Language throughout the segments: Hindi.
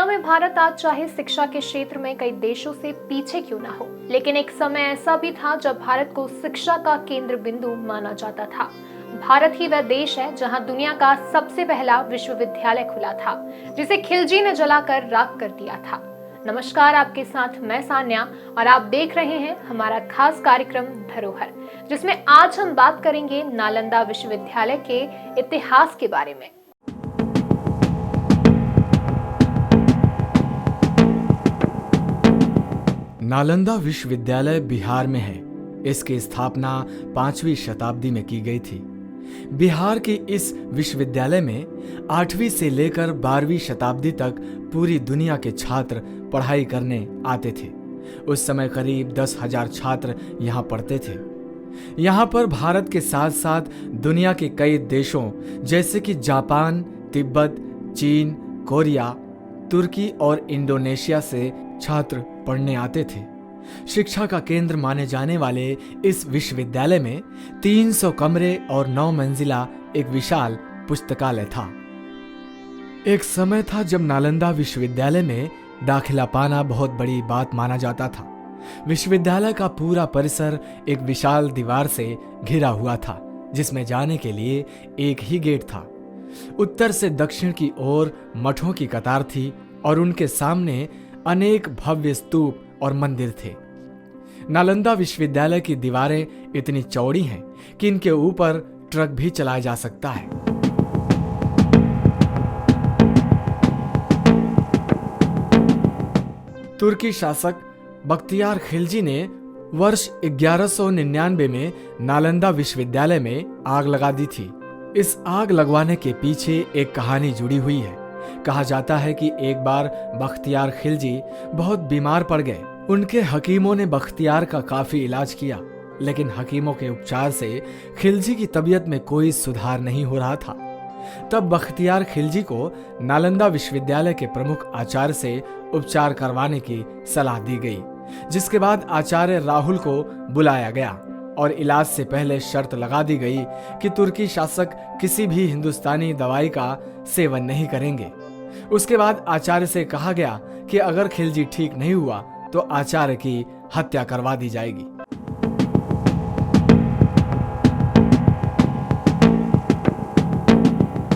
में भारत आज चाहे शिक्षा के क्षेत्र में कई देशों से पीछे क्यों ना हो, लेकिन एक समय ऐसा भी था जब भारत को शिक्षा का केंद्र बिंदु माना जाता था। भारत ही वह देश है जहां दुनिया का सबसे पहला विश्वविद्यालय खुला था, जिसे खिलजी ने जलाकर राख कर दिया था। नमस्कार, आपके साथ मैं सान्या और आप देख रहे हैं हमारा खास कार्यक्रम धरोहर, जिसमें आज हम बात करेंगे नालंदा विश्वविद्यालय के इतिहास के बारे में। नालंदा विश्वविद्यालय बिहार में है। इसकी स्थापना 5वीं शताब्दी में की गई थी। बिहार के इस विश्वविद्यालय में 8वीं से लेकर 12वीं शताब्दी तक पूरी दुनिया के छात्र पढ़ाई करने आते थे। उस समय करीब 10,000 छात्र यहाँ पढ़ते थे। यहाँ पर भारत के साथ साथ दुनिया के कई देशों जैसे कि जापान, तिब्बत, चीन, कोरिया, तुर्की और इंडोनेशिया से छात्र पढ़ने आते थे। शिक्षा का केंद्र माने जाने वाले इस विश्वविद्यालय में 300 कमरे और 9 मंजिला एक विशाल पुस्तकालय था। एक समय था जब नालंदा विश्वविद्यालय में दाखिला पाना बहुत बड़ी बात माना जाता था। विश्वविद्यालय का पूरा परिसर एक विशाल दीवार से घिरा हुआ था, जिसमें जाने के लिए एक ही गेट था। उत्तर से दक्षिण की ओर मठों की कतार थी और उनके सामने अनेक भव्य स्तूप और मंदिर थे। नालंदा विश्वविद्यालय की दीवारें इतनी चौड़ी हैं कि इनके ऊपर ट्रक भी चलाया जा सकता है। तुर्की शासक बख्तियार खिलजी ने वर्ष 1199 में नालंदा विश्वविद्यालय में आग लगा दी थी। इस आग लगवाने के पीछे एक कहानी जुड़ी हुई है। कहा जाता है कि एक बार बख्तियार खिलजी बहुत बीमार पड़ गए। उनके हकीमों ने बख्तियार का काफी इलाज किया, लेकिन हकीमों के उपचार से खिलजी की तबीयत में कोई सुधार नहीं हो रहा था। तब बख्तियार खिलजी को नालंदा विश्वविद्यालय के प्रमुख आचार्य से उपचार करवाने की सलाह दी गई, जिसके बाद आचार्य राहुल को बुलाया गया और इलाज से पहले शर्त लगा दी गई कि तुर्की शासक किसी भी हिंदुस्तानी दवाई का सेवन नहीं करेंगे। उसके बाद आचार्य से कहा गया कि अगर खिलजी ठीक नहीं हुआ तो आचार्य की हत्या करवा दी जाएगी।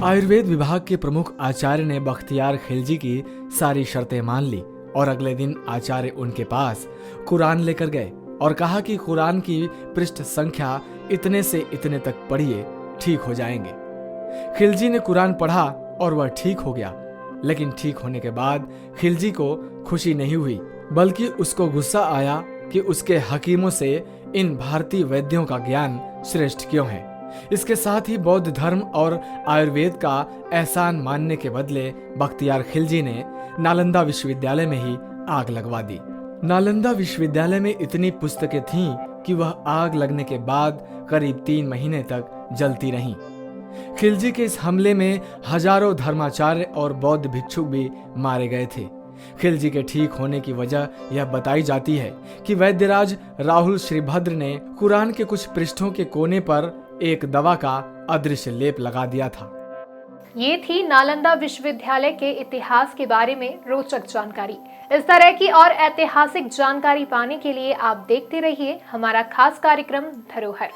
आयुर्वेद विभाग के प्रमुख आचार्य ने बख्तियार खिलजी की सारी शर्तें मान ली और अगले दिन आचार्य उनके पास कुरान लेकर गए और कहा कि कुरान की पृष्ठ संख्या इतने से इतने तक पढ़िए, ठीक हो जाएंगे। खिलजी ने कुरान पढ़ा और वह ठीक हो गया, लेकिन ठीक होने के बाद खिलजी को खुशी नहीं हुई, बल्कि उसको गुस्सा आया कि उसके हकीमों से इन भारतीय वैद्यों का ज्ञान श्रेष्ठ क्यों है। इसके साथ ही बौद्ध धर्म और आयुर्वेद का एहसान मानने के बदले बख्तियार खिलजी ने नालंदा विश्वविद्यालय में ही आग लगवा दी। नालंदा विश्वविद्यालय में इतनी पुस्तकें थीं कि वह आग लगने के बाद करीब 3 महीने तक जलती रहीं। खिलजी के इस हमले में हजारों धर्माचार्य और बौद्ध भिक्षुक भी मारे गए थे। खिलजी के ठीक होने की वजह यह बताई जाती है कि वैद्यराज राहुल श्रीभद्र ने कुरान के कुछ पृष्ठों के कोने पर एक दवा का अदृश्य लेप लगा दिया था। ये थी नालंदा विश्वविद्यालय के इतिहास के बारे में रोचक जानकारी। इस तरह की और ऐतिहासिक जानकारी पाने के लिए आप देखते रहिए हमारा खास कार्यक्रम धरोहर।